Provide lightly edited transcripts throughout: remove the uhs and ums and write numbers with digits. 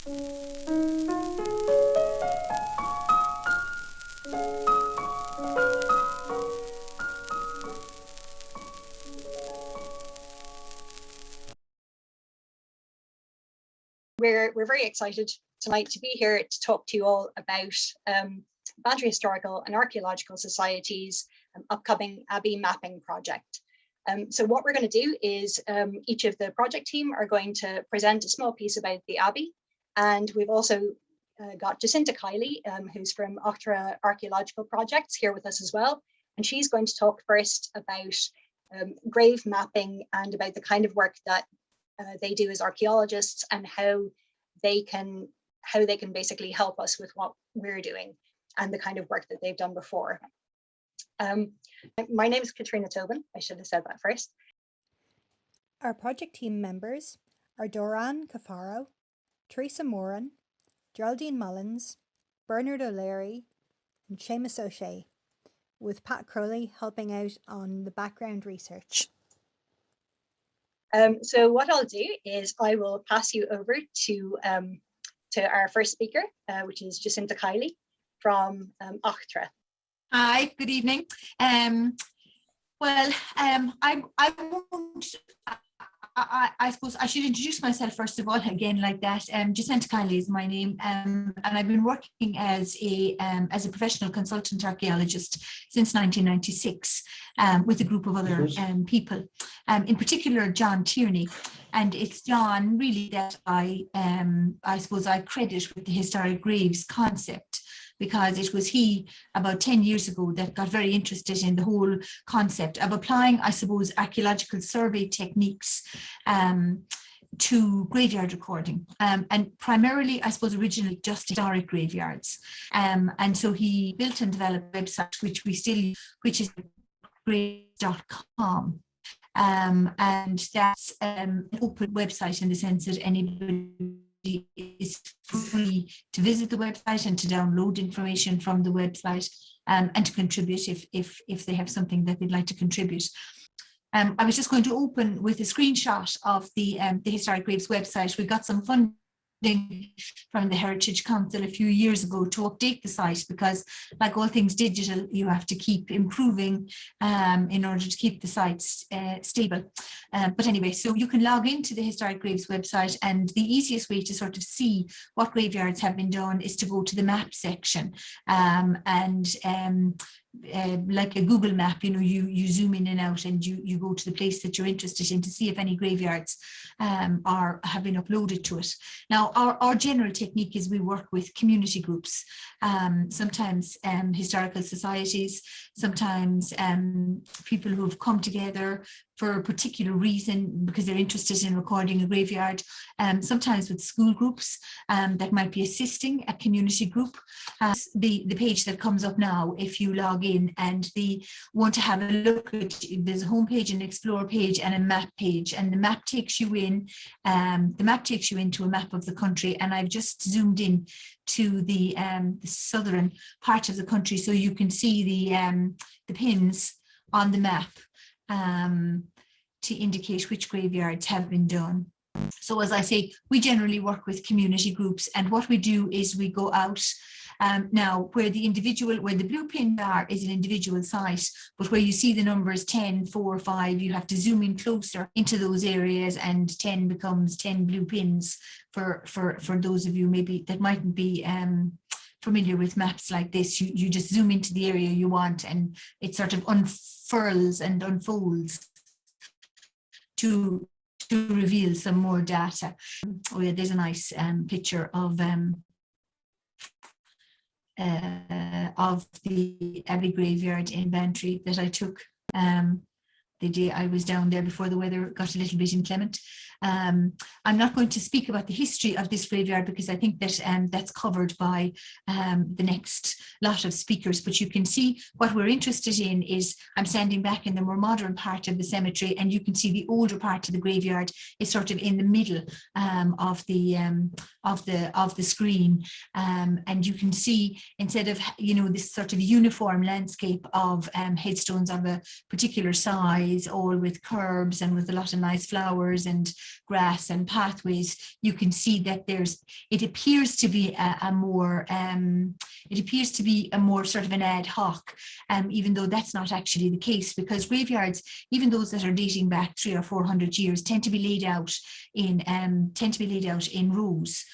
We're very excited tonight to be here to talk to you all about Bantry Historical and Archaeological Society's upcoming Abbey Mapping Project. So what we're going to do is each of the project team are going to present a small piece about the Abbey, and we've also got Jacinta Kiely, who's from Eachtra Archaeological Projects, here with us as well, and she's going to talk first about grave mapping and about the kind of work that they do as archaeologists and how they can basically help us with what we're doing and the kind of work that they've done before. My name is Cathriona Tobin. I should have said that first. Our project team members are Dorann Cafaro, Teresa Moran, Geraldine Mullins, Bernard O'Leary, and Seamus O'Shea, with Pat Crowley helping out on the background research. So what I'll do is I will pass you over to our first speaker, which is Jacinta Kiely from Eachtra. Hi, good evening. I suppose I should introduce myself first of all, again, like that. Jacinta Kiely is my name, and I've been working as a professional consultant archaeologist since 1996 with a group of other people, in particular John Tierney. And it's John really that I suppose I credit with the historic graves concept, because it was he about 10 years ago that got very interested in the whole concept of applying, I suppose, archaeological survey techniques to graveyard recording, and primarily, I suppose, originally just historic graveyards. And so he built and developed a website, which we still use, which is graves.com. And that's an open website in the sense that anybody is free to visit the website and to download information from the website, and to contribute if they have something that they'd like to contribute. I was just going to open with a screenshot of the Historic Graves website. We got some funding from the Heritage Council a few years ago to update the site, because like all things digital, you have to keep improving in order to keep the site stable. But anyway, so you can log into the Historic Graves website, and the easiest way to sort of see what graveyards have been done is to go to the map section, like a Google map, you zoom in and out, and you go to the place that you're interested in to see if any graveyards have been uploaded to it. Now, our general technique is we work with community groups, sometimes historical societies, sometimes people who have come together for a particular reason because they're interested in recording a graveyard, sometimes with school groups that might be assisting a community group. The page that comes up now, if you log in and they want to have a look at, there's a home page, an explore page, and a map page, and the map takes you in. The map takes you into a map of the country, and I've just zoomed in to the southern part of the country, so you can see the pins on the map to indicate which graveyards have been done. So as I say, we generally work with community groups, and what we do is we go out. Now, where the blue pins are is an individual site, but where you see the numbers 10, 4, 5, you have to zoom in closer into those areas, and 10 becomes 10 blue pins for those of you maybe that mightn't be familiar with maps like this. You just zoom into the area you want, and it sort of unfurls and unfolds to reveal some more data. Oh yeah, there's a nice picture of the Abbey Graveyard in Bantry that I took the day I was down there before the weather got a little bit inclement. I'm not going to speak about the history of this graveyard because I think that that's covered by the next lot of speakers, but you can see what we're interested in is, I'm standing back in the more modern part of the cemetery, and you can see the older part of the graveyard is sort of in the middle of the screen, and you can see, instead of this sort of uniform landscape of headstones of a particular size pathways, all with curbs and with a lot of nice flowers and grass and pathways, you can see that it appears to be a more sort of an ad hoc, even though that's not actually the case, because graveyards, even those that are dating back 300 or 400 years, tend to be laid out in rows.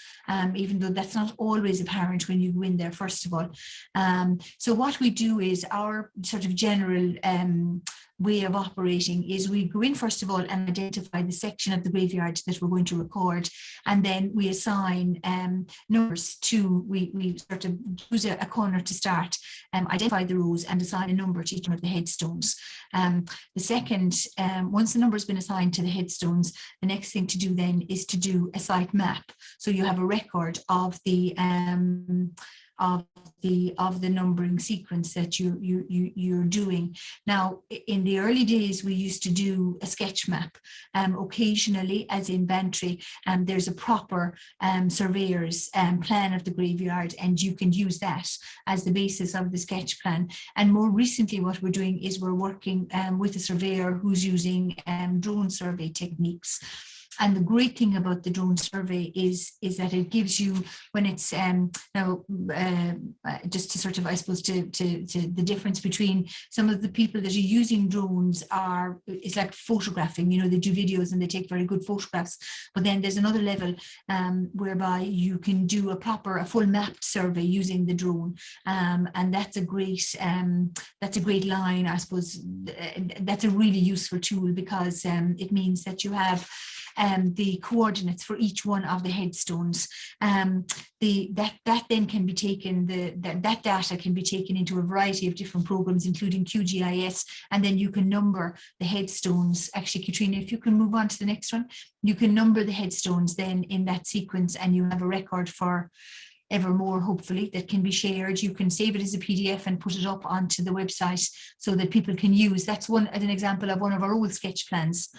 Even though that's not always apparent when you go in there, first of all. So what we do is, our sort of general way of operating is we go in first of all and identify the section of the graveyard that we're going to record, and then we assign numbers to, we sort of use a corner to start, identify the rows and assign a number to each one of the headstones. The second, once the number has been assigned to the headstones, the next thing to do then is to do a site map. So you have a record of the numbering sequence that you're doing. Now, in the early days, we used to do a sketch map. Occasionally, as in Bantry, there's a proper surveyor's plan of the graveyard, and you can use that as the basis of the sketch plan. And more recently, what we're doing is we're working with a surveyor who's using drone survey techniques. And the great thing about the drone survey is that it gives you, when it's just to sort of, I suppose, to the difference between some of the people that are using drones it's like photographing, you know, they do videos and they take very good photographs. But then there's another level whereby you can do a full mapped survey using the drone. And that's a great line, I suppose. That's a really useful tool, because it means that you have the coordinates for each one of the headstones. That then can be taken, that data can be taken into a variety of different programs, including QGIS, and then you can number the headstones. Actually, Catriona, if you can move on to the next one, you can number the headstones then in that sequence, and you have a record for evermore, hopefully, that can be shared. You can save it as a PDF and put it up onto the website so that people can use. That's an example of one of our old sketch plans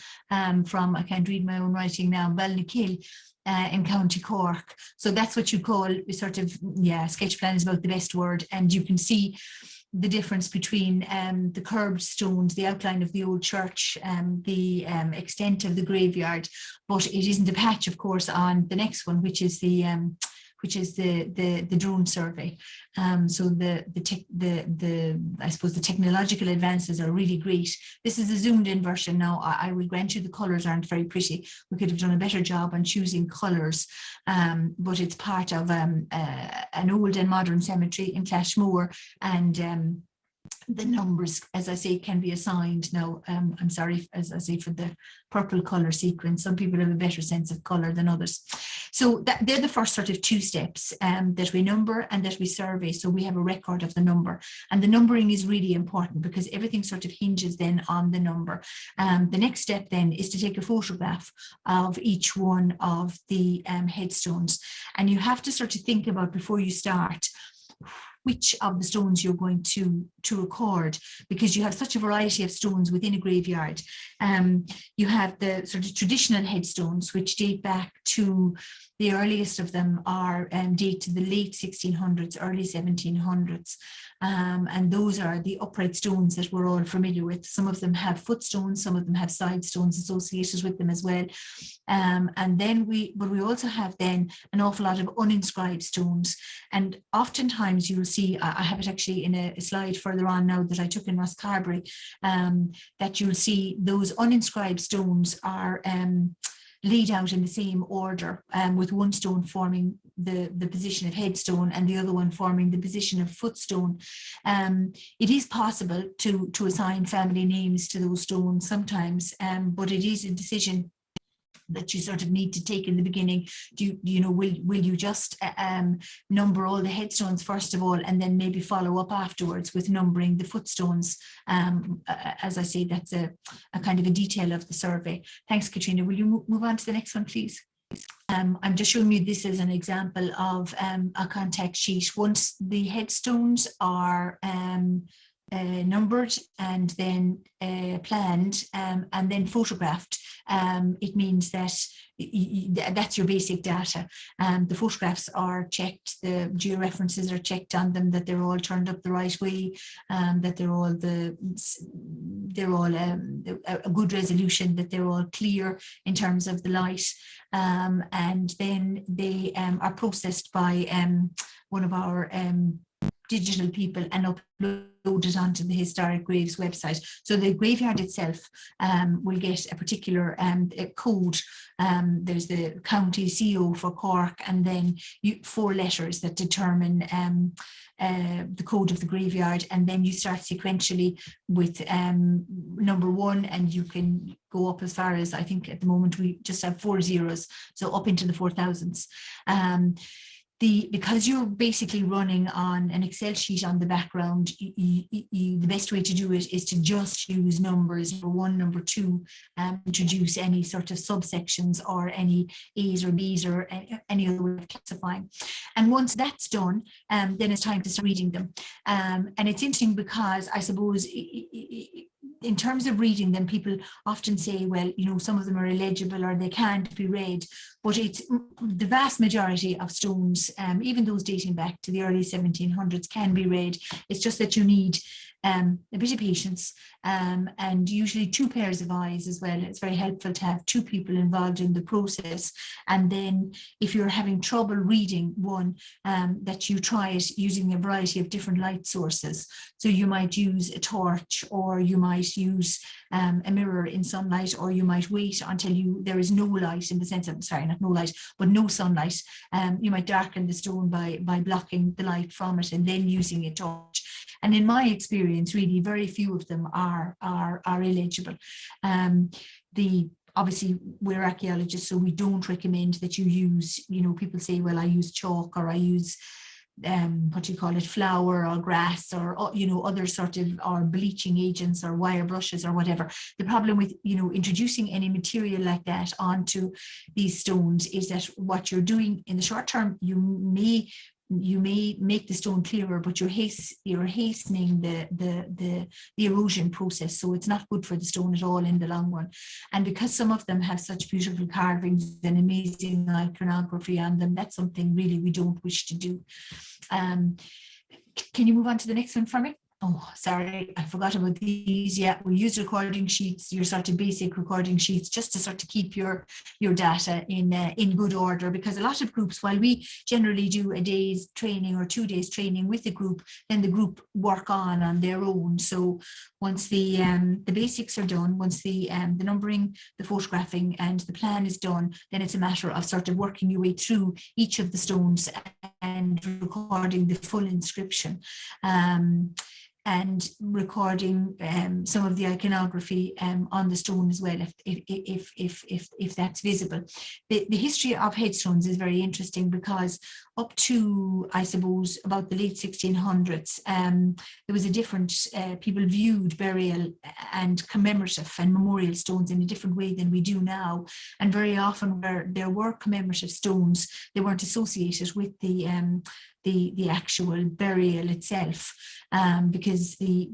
from, I can't read my own writing now, Balnakill in County Cork. So that's what you call sort of, sketch plan is about the best word. And you can see the difference between the curved stones, the outline of the old church, the extent of the graveyard, but it isn't a patch, of course, on the next one, which is the drone survey. So I suppose the technological advances are really great. This is a zoomed in version now. I will grant you the colours aren't very pretty. We could have done a better job on choosing colours, but it's part of an old and modern cemetery in Clashmore, and the numbers, as I say, can be assigned. Now, I'm sorry, as I say, for the purple colour sequence. Some people have a better sense of colour than others. So they're the first sort of two steps, that we number and that we survey. So we have a record of the number. And the numbering is really important, because everything sort of hinges then on the number. The next step then is to take a photograph of each one of the headstones. And you have to sort of think about, before you start, which of the stones you're going to record, because you have such a variety of stones within a graveyard. You have the sort of traditional headstones, which date back to, the earliest of them date to the late 1600s, early 1700s. And those are the upright stones that we're all familiar with. Some of them have footstones, some of them have side stones associated with them as well. And then we also have then an awful lot of uninscribed stones. And oftentimes you'll see, I have it actually in a slide further on now that I took in Rosscarbery, that you'll see those uninscribed stones are laid out in the same order, with one stone forming the position of headstone and the other one forming the position of footstone. It is possible to assign family names to those stones sometimes, but it is a decision that you sort of need to take in the beginning. Will you just number all the headstones first of all, and then maybe follow up afterwards with numbering the footstones? As I say, that's a kind of a detail of the survey. Thanks, Catriona. Will you move on to the next one, please? I'm just showing you this as an example of a contact sheet. Once the headstones are numbered and then planned and then photographed, it means that that's your basic data. The photographs are checked, the georeferences are checked on them, that they're all turned up the right way, that they're all a good resolution, that they're all clear in terms of the light, and then they are processed by one of our digital people and uploaded onto the Historic Graves website. So the graveyard itself will get a particular code. There's the county CO for Cork, and then 4 letters that determine the code of the graveyard, and then you start sequentially with number 1, and you can go up as far as, I think at the moment we just have 4 zeros, so up into the 4000s. Because you're basically running on an Excel sheet on the background, the best way to do it is to just use numbers, number 1, number 2, introduce any sort of subsections or any A's or B's or any other way of classifying. And once that's done, then it's time to start reading them. And it's interesting because I suppose in terms of reading them, people often say, well, you know, some of them are illegible or they can't be read, but it's the vast majority of stones, even those dating back to the early 1700s, can be read. It's just that you need a bit of patience, and usually 2 pairs of eyes as well. It's very helpful to have 2 people involved in the process. And then if you're having trouble reading one, that you try it using a variety of different light sources. So you might use a torch, or you might use a mirror in sunlight, or you might wait until there is no light, in the sense of, sorry, not no light, but no sunlight. You might darken the stone by blocking the light from it and then using a torch. And in my experience, really very few of them are illegible. Obviously we're archaeologists, so we don't recommend that you use, you know, people say, well, I use chalk, or I use flour or grass, or, you know, other sort of, or bleaching agents or wire brushes or whatever. The problem with, you know, introducing any material like that onto these stones is that what you're doing in the short term, you may make the stone clearer, but you're hastening the erosion process, so it's not good for the stone at all in the long run. And because some of them have such beautiful carvings and amazing iconography on them, that's something really we don't wish to do. Can you move on to the next one for me? Oh, sorry, I forgot about these. Yeah, we use recording sheets, your sort of basic recording sheets, just to sort of keep your data in good order, because a lot of groups, while we generally do a day's training or 2 days training with the group, then the group work on their own. So once the basics are done, once the numbering, the photographing and the plan is done, then it's a matter of sort of working your way through each of the stones and recording the full inscription. And recording some of the iconography on the stone as well, if that's visible. The history of headstones is very interesting, because up to, I suppose, about the late 1600s, there was a different, people viewed burial and commemorative and memorial stones in a different way than we do now. And very often where there were commemorative stones, they weren't associated with the actual burial itself, because the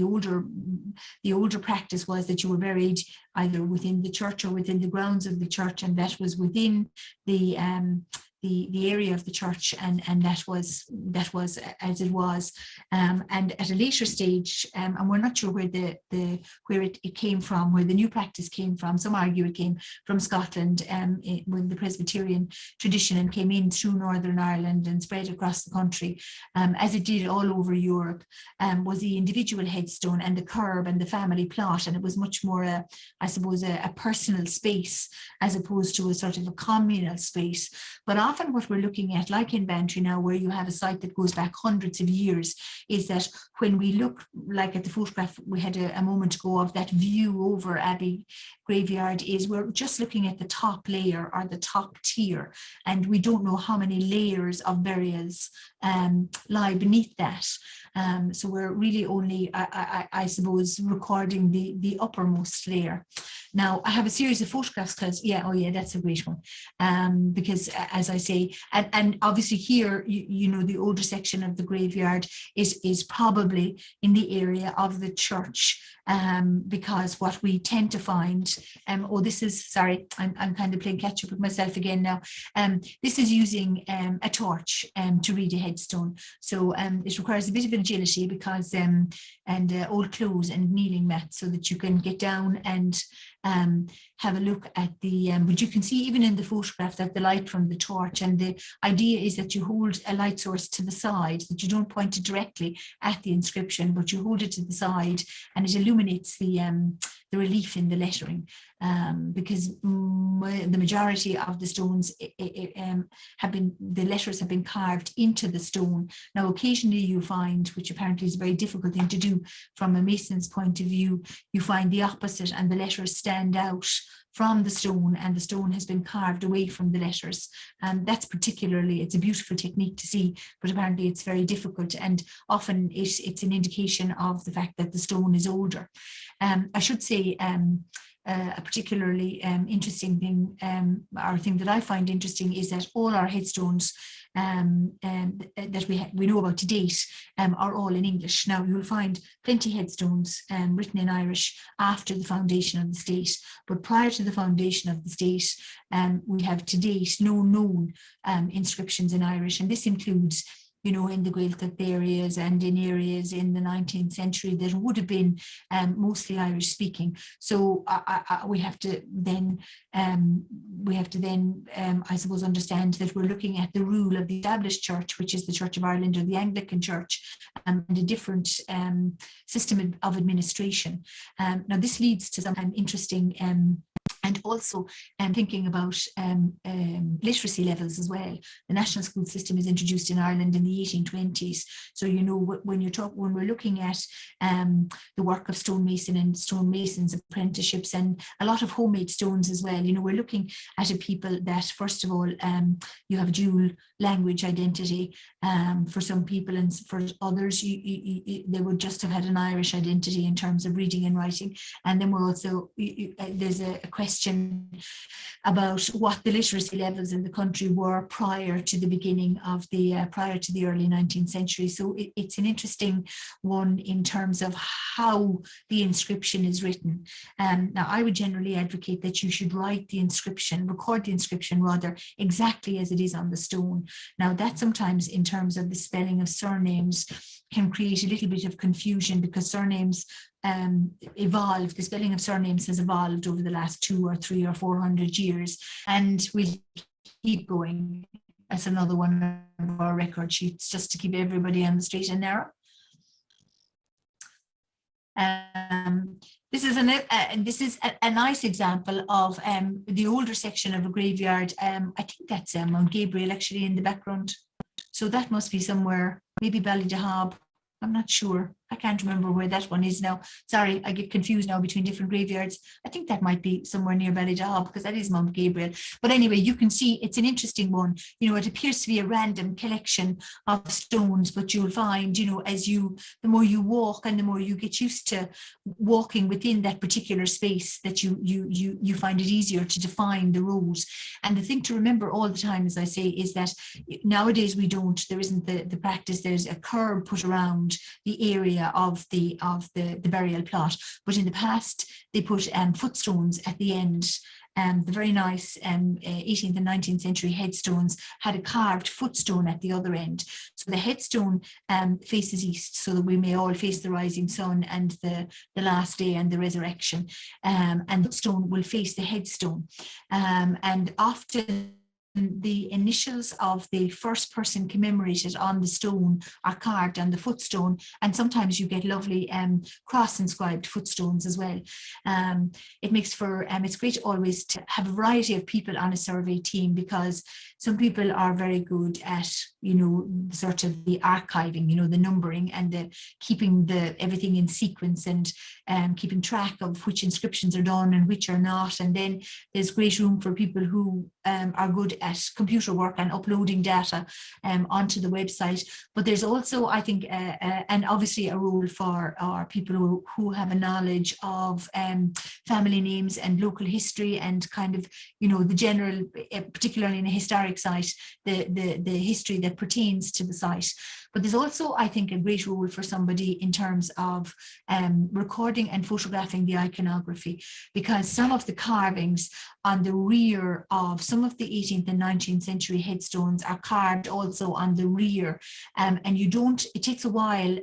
older practice was that you were buried either within the church or within the grounds of the church, and that was within the area of the church, and that was as it was. And at a later stage, and we're not sure where it came from, where the new practice came from. Some argue it came from Scotland with the Presbyterian tradition, and came in through Northern Ireland and spread across the country, as it did all over Europe, was the individual headstone and the curb and the family plot. And it was much more, I suppose, a personal space as opposed to a sort of a communal space. But often what we're looking at, like in Bantry now, where you have a site that goes back hundreds of years, is that when we look, like at the photograph we had a moment ago of that view over Abbey Graveyard, is we're just looking at the top layer or the top tier, and we don't know how many layers of burials lie beneath that. So we're really only, I suppose, recording the uppermost layer. Now I have a series of photographs, because that's a great one, because as I say. And obviously here, you know, the older section of the graveyard is probably in the area of the church, because what we tend to find, this is, sorry, I'm kind of playing catch up with myself again now. This is using a torch to read a headstone. So it requires a bit of agility because, and old clothes and kneeling mats so that you can get down and have a look at the, but you can see even in the photograph that the light from the torch, and the idea is that you hold a light source to the side, that you don't point it directly at the inscription, but you hold it to the side and it illuminates the relief in the lettering, because the majority of the stones the letters have been carved into the stone. Now occasionally you find, which apparently is a very difficult thing to do from a mason's point of view, you find the opposite and the letters stand out from the stone and the stone has been carved away from the letters. And that's particularly, it's a beautiful technique to see, but apparently it's very difficult, and often it's an indication of the fact that the stone is older. I should say a particularly interesting thing, or thing that I find interesting, is that all our headstones that we know about to date are all in English. Now you'll find plenty headstones written in Irish after the foundation of the state, but prior to the foundation of the state, we have to date no known inscriptions in Irish, and this includes, you know, in the Gaeltacht areas and in areas in the 19th century that would have been mostly Irish speaking. So we have to then, I suppose, understand that we're looking at the rule of the established church, which is the Church of Ireland or the Anglican Church, and a different system of administration. Now this leads to some interesting and also thinking about literacy levels as well. The national school system is introduced in Ireland in the 1820s. So, you know, when we're looking at the work of stonemason and stonemasons apprenticeships and a lot of homemade stones as well, you know, we're looking at a people that, first of all, you have a dual language identity for some people, and for others, they would just have had an Irish identity in terms of reading and writing. And then we're also, there's a question about what the literacy levels in the country were prior to the beginning of the prior to the early 19th century. So it's an interesting one in terms of how the inscription is written. Now I would generally advocate that you should write the inscription, record the inscription rather, exactly as it is on the stone. Now that sometimes in terms of the spelling of surnames can create a little bit of confusion, because surnames evolve, the spelling of surnames has evolved over the last 200 or 300 or 400 years, and we'll keep going. That's another one of our record sheets, just to keep everybody on the straight and narrow. This is a nice example of the older section of a graveyard. I think that's Mount Gabriel actually in the background. So that must be somewhere, maybe Ballydehob. I'm not sure. I can't remember where that one is now. Sorry, I get confused now between different graveyards. I think that might be somewhere near Ballydehob, because that is Mount Gabriel. But anyway, you can see it's an interesting one. You know, it appears to be a random collection of stones, but you'll find, you know, the more you walk and the more you get used to walking within that particular space, that you find it easier to define the rows. And the thing to remember all the time, as I say, is that nowadays there isn't the practice. There's a curb put around the area of the burial plot, but in the past they put footstones at the end. The very nice 18th and 19th century headstones had a carved footstone at the other end. So the headstone faces east, so that we may all face the rising sun and the last day and the resurrection. And the footstone will face the headstone. And often the initials of the first person commemorated on the stone are carved on the footstone, and sometimes you get lovely cross inscribed footstones as well. It makes for it's great always to have a variety of people on a survey team, because some people are very good at, you know, sort of the archiving, you know, the numbering and the keeping everything in sequence, and keeping track of which inscriptions are done and which are not. And then there's great room for people who are good at computer work and uploading data onto the website. But there's also, I think, and obviously a role for our people who have a knowledge of family names and local history and kind of, you know, the general, particularly in a historic site, the history that pertains to the site. But there's also, I think, a great role for somebody in terms of recording and photographing the iconography, because some of the carvings on the rear of some of the 18th and 19th century headstones are carved also on the rear. And it takes a while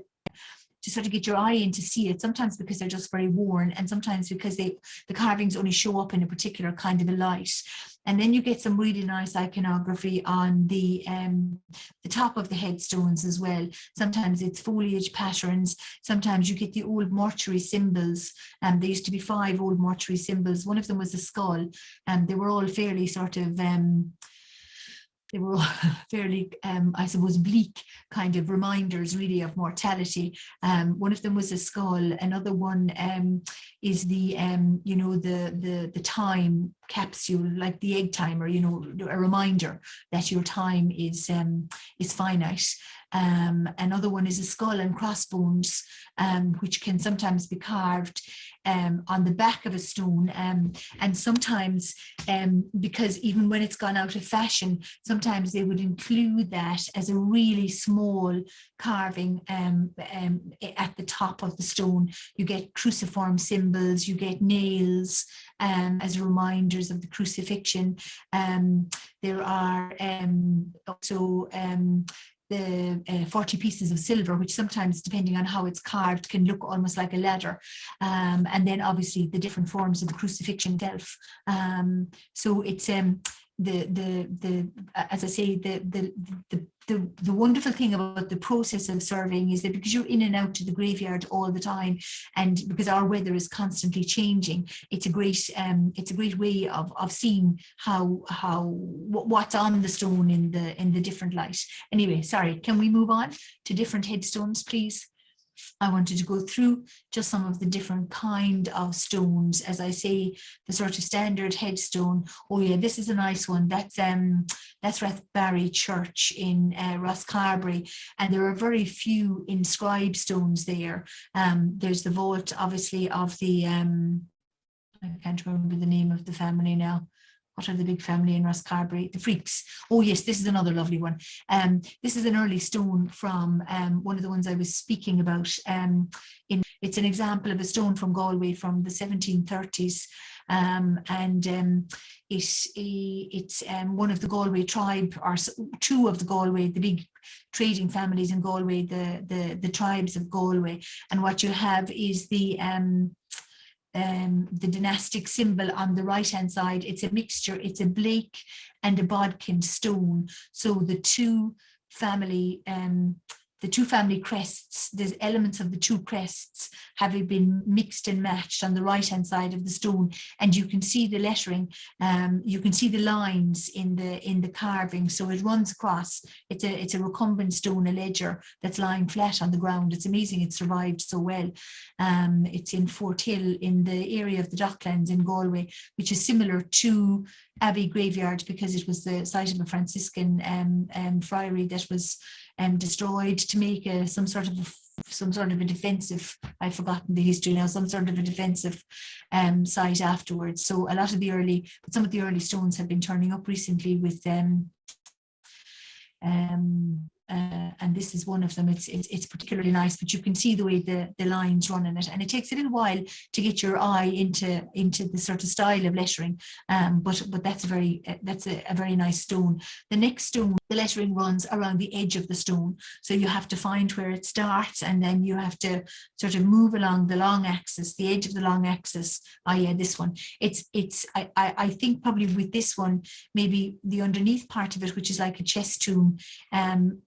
to sort of get your eye in to see it, sometimes because they're just very worn, and sometimes because the carvings only show up in a particular kind of a light. And then you get some really nice iconography on the top of the headstones as well. Sometimes it's foliage patterns. Sometimes you get the old mortuary symbols. There used to be 5 old mortuary symbols. One of them was a skull, and they were all fairly sort of they were fairly, I suppose, bleak kind of reminders really of mortality. One of them was a skull. Another one is the, you know, the time capsule, like the egg timer, you know, a reminder that your time is finite. Another one is a skull and crossbones, which can sometimes be carved on the back of a stone, and sometimes because even when it's gone out of fashion, sometimes they would include that as a really small carving at the top of the stone. You get cruciform symbols, you get nails as reminders of the crucifixion. There are also the 40 pieces of silver, which sometimes, depending on how it's carved, can look almost like a ladder. And then obviously the different forms of the crucifixion itself. So it's as I say, the wonderful thing about the process of surveying is that because you're in and out to the graveyard all the time, and because our weather is constantly changing, it's a great way of seeing what's on the stone in the different light. Anyway, sorry, can we move on to different headstones, please? I wanted to go through just some of the different kind of stones. As I say, the sort of standard headstone. Oh yeah, this is a nice one. That's Rathbarry Church in Rosscarbery, and there are very few inscribed stones there. There's the vault, obviously, of the I can't remember the name of the family now. What are the big family in Rosscarbery? The Freaks. Oh yes, this is another lovely one. This is an early stone from one of the ones I was speaking about. It's an example of a stone from Galway from the 1730s. It's one of the Galway tribe, or 2 of the Galway, the big trading families in Galway, the tribes of Galway. And what you have is the dynastic symbol on the right hand side. It's a mixture, it's a Blake and a Bodkin stone. So the two family crests, there's elements of the 2 crests having been mixed and matched on the right hand side of the stone, and you can see the lettering, you can see the lines in the carving. So it runs across. It's a recumbent stone, a ledger that's lying flat on the ground. It's amazing it survived so well. It's in Forthill in the area of the Docklands in Galway, which is similar to Abbey Graveyard because it was the site of a Franciscan friary that was destroyed to make some sort of a defensive, I've forgotten the history now, some sort of a defensive site afterwards. So some of the early stones have been turning up recently with and this is one of them. It's particularly nice, but you can see the way the lines run in it, and it takes a little while to get your eye into the sort of style of lettering. But that's a very nice stone. The next stone, the lettering runs around the edge of the stone, so you have to find where it starts, and then you have to sort of move along the long axis, the edge of the long axis. Oh yeah, this one. I think probably with this one, maybe the underneath part of it, which is like a chest tomb,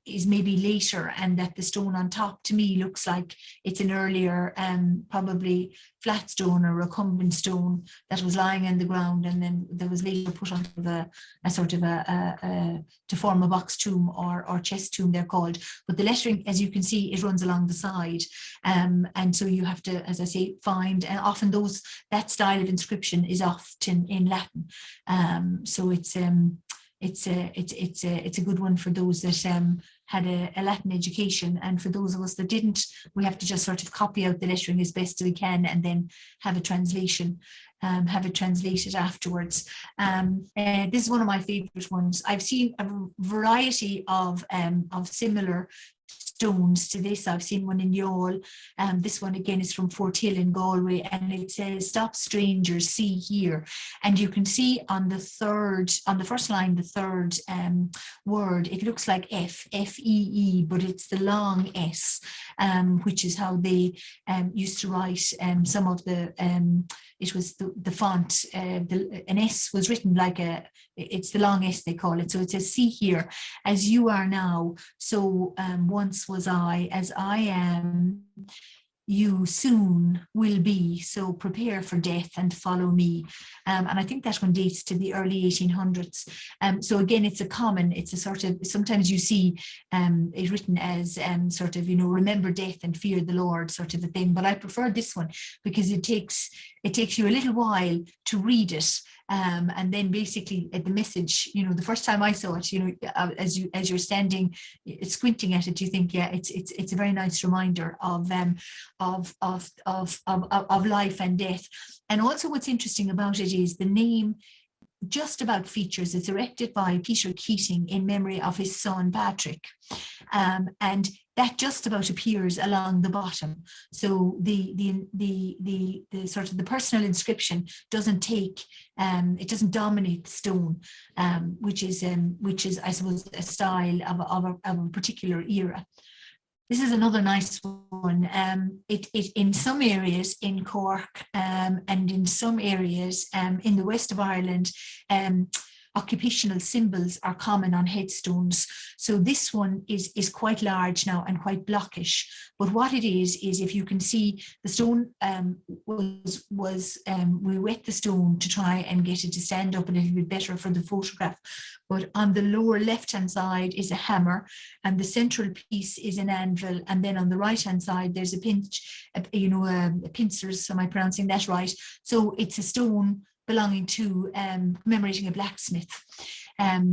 is maybe later, and that the stone on top to me looks like it's an earlier probably flat stone or recumbent stone that was lying in the ground, and then that was later put onto a sort of a to form a box tomb or chest tomb, they're called. But the lettering, as you can see, it runs along the side, and so you have to, as I say, find, and often that style of inscription is often in Latin, so it's it's a good one for those that had a Latin education, and for those of us that didn't, we have to just sort of copy out the lettering as best we can and then have a translation, have it translated afterwards. This is one of my favorite ones. I've seen a variety of similar stones to this. I've seen one in Youghal. This one again is from Fort Hill in Galway, and it says, "Stop strangers, see here." And you can see on the first line, the third word, it looks like F-E-E, but it's the long S, which is how they used to write some of the, it was the font, an S was written like it's the long S they call it. So it says, "See here, as you are now, so once was I, as I am, you soon will be, so prepare for death and follow me." And I think that one dates to the early 1800s. So again, it's a sort of, sometimes you see it written as sort of, remember death and fear the Lord sort of a thing. But I prefer this one because it takes you a little while to read it. And then basically the message, the first time I saw it, as you're standing, squinting at it, you think, yeah, it's a very nice reminder of life and death. And also what's interesting about it is the name just about features. It's erected by Peter Keating in memory of his son Patrick, and that just about appears along the bottom. So the sort of the personal inscription doesn't take, it doesn't dominate the stone, which is I suppose a style of a particular era. This is another nice one. It in some areas in Cork and in some areas in the west of Ireland, occupational symbols are common on headstones. So this one is quite large now and quite blockish. But what it is if you can see the stone we wet the stone to try and get it to stand up a little bit better for the photograph. But on the lower left-hand side is a hammer, and the central piece is an anvil. And then on the right-hand side, there's a pinch, a pincers, am I pronouncing that right? So it's a stone belonging to commemorating a blacksmith.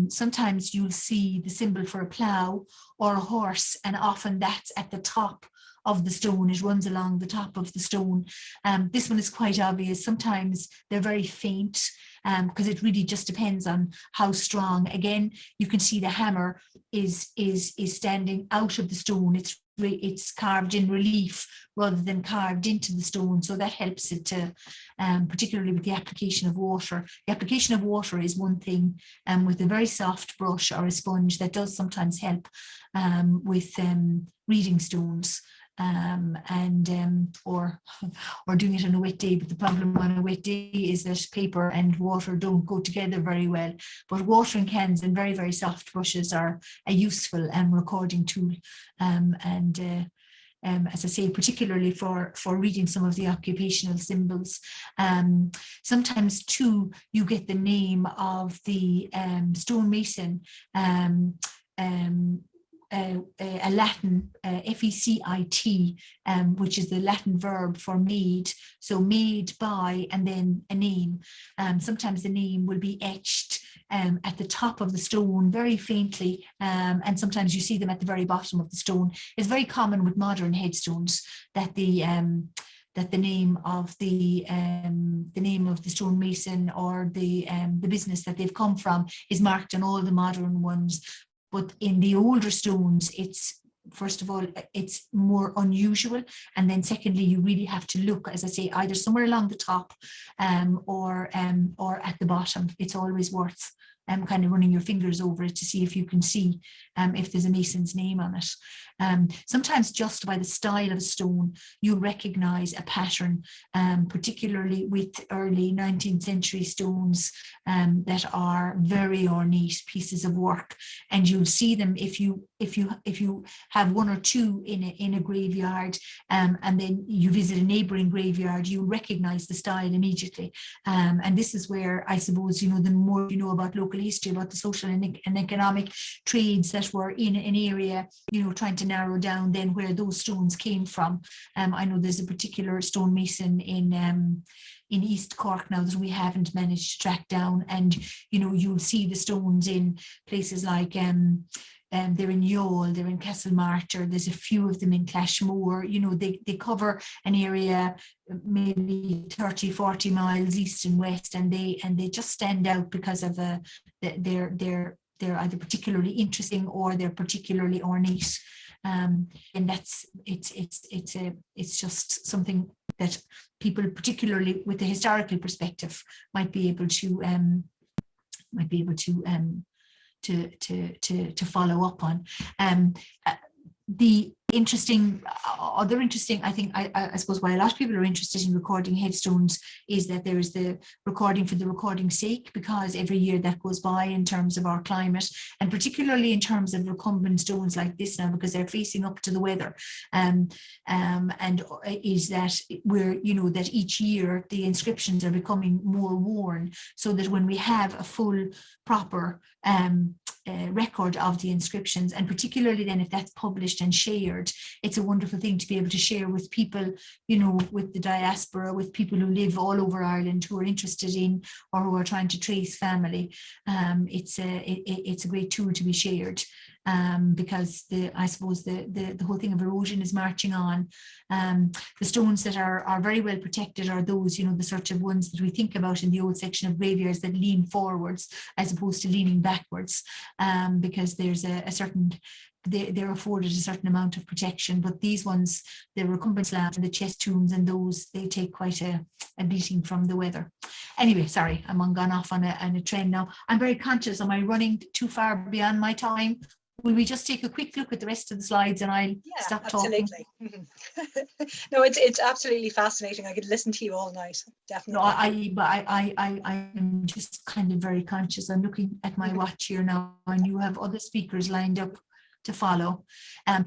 Sometimes you'll see the symbol for a plough or a horse, and often that's at the top of the stone. It runs along the top of the stone. This one is quite obvious. Sometimes they're very faint because it really just depends on how strong. Again, you can see the hammer is standing out of the stone. It's carved in relief rather than carved into the stone, so that helps it to, particularly with the application of water. The application of water is one thing, with a very soft brush or a sponge that does sometimes help with reading stones. Or doing it on a wet day. But the problem on a wet day is that paper and water don't go together very well. But watering cans and very, very soft brushes are a useful recording tool. As I say, particularly for reading some of the occupational symbols. Sometimes too, you get the name of the stonemason, a Latin F-E-C-I-T, which is the Latin verb for made. So made by, and then a name. Sometimes the name will be etched at the top of the stone very faintly, and sometimes you see them at the very bottom of the stone. It's very common with modern headstones that the name of the stonemason or the business that they've come from is marked on all the modern ones. But in the older stones, it's, first of all, it's more unusual. And then secondly, you really have to look, as I say, either somewhere along the top or at the bottom. It's always worth kind of running your fingers over it to see if you can see if there's a mason's name on it. Sometimes just by the style of a stone, you recognize a pattern, particularly with early 19th century stones that are very ornate pieces of work. And you'll see them if you have one or two in a graveyard, and then you visit a neighboring graveyard, you recognize the style immediately. And this is where I suppose, the more you know about local local history about the social and economic trades that were in an area, you know, trying to narrow down then where those stones came from. I know there's a particular stonemason in East Cork now that we haven't managed to track down, and you know, you'll see the stones in places like they're in Youghal, they're in Castlemartyr, there's a few of them in Clashmore. You know, they cover an area maybe 30-40 miles east and west, and they just stand out because of they're either particularly interesting or they're particularly ornate. And it's just something that people, particularly with the historical perspective, might be able to follow up on. The other interesting, I think, I suppose why a lot of people are interested in recording headstones is that there is the recording for the recording's sake, because every year that goes by in terms of our climate, and particularly in terms of recumbent stones like this now, because they're facing up to the weather, and is that we're, you know, that each year the inscriptions are becoming more worn, so that when we have a full proper record of the inscriptions, and particularly then if that's published and shared, it's a wonderful thing to be able to share with people, you know, with the diaspora, with people who live all over Ireland who are interested in or who are trying to trace family. It's a great tool to be shared, because I suppose the whole thing of erosion is marching on. The stones that are very well protected are those, you know, the sort of ones that we think about in the old section of graveyards that lean forwards as opposed to leaning backwards, because there's a certain, they're afforded a certain amount of protection. But these ones, the recumbent slabs and the chest tombs and those, they take quite a beating from the weather. Anyway, sorry, I'm gone off on a trend now. I'm very conscious, am I running too far beyond my time? Will we just take a quick look at the rest of the slides and I'll stop talking? Absolutely. No, it's absolutely fascinating. I could listen to you all night, definitely. No, I'm just kind of very conscious. I'm looking at my watch here now, and you have other speakers lined up to follow.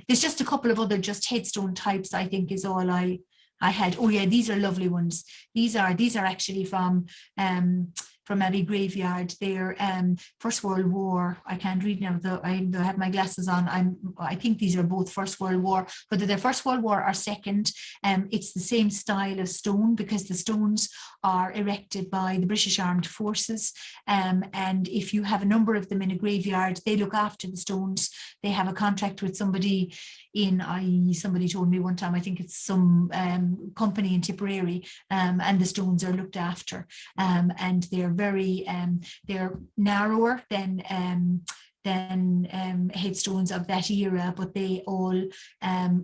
There's just a couple of other just headstone types, I think, is all I had. Oh yeah, these are lovely ones. These are actually from Abbey Graveyard. They're First World War. I can't read now, though I have my glasses on. I think these are both First World War. Whether they're First World War or Second, it's the same style of stone, because the stones are erected by the British Armed Forces. And if you have a number of them in a graveyard, they look after the stones. They have a contract with somebody somebody told me one time, I think it's some company in Tipperary, and the stones are looked after, and they're very they're narrower than headstones of that era, but they all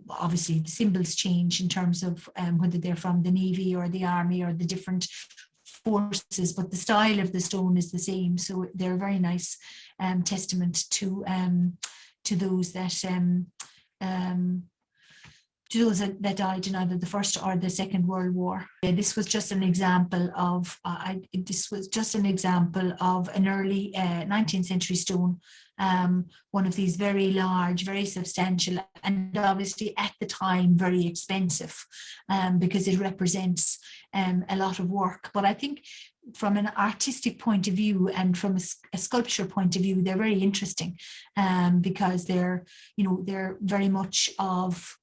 obviously the symbols change in terms of whether they're from the Navy or the Army or the different forces, but the style of the stone is the same. So they're a very nice testament to those that died in either the First or the Second World War. This was just an example of an early 19th century stone, one of these very large, very substantial, and obviously at the time very expensive, because it represents a lot of work. But I think from an artistic point of view and from a sculpture point of view, they're very interesting, because they're very much of,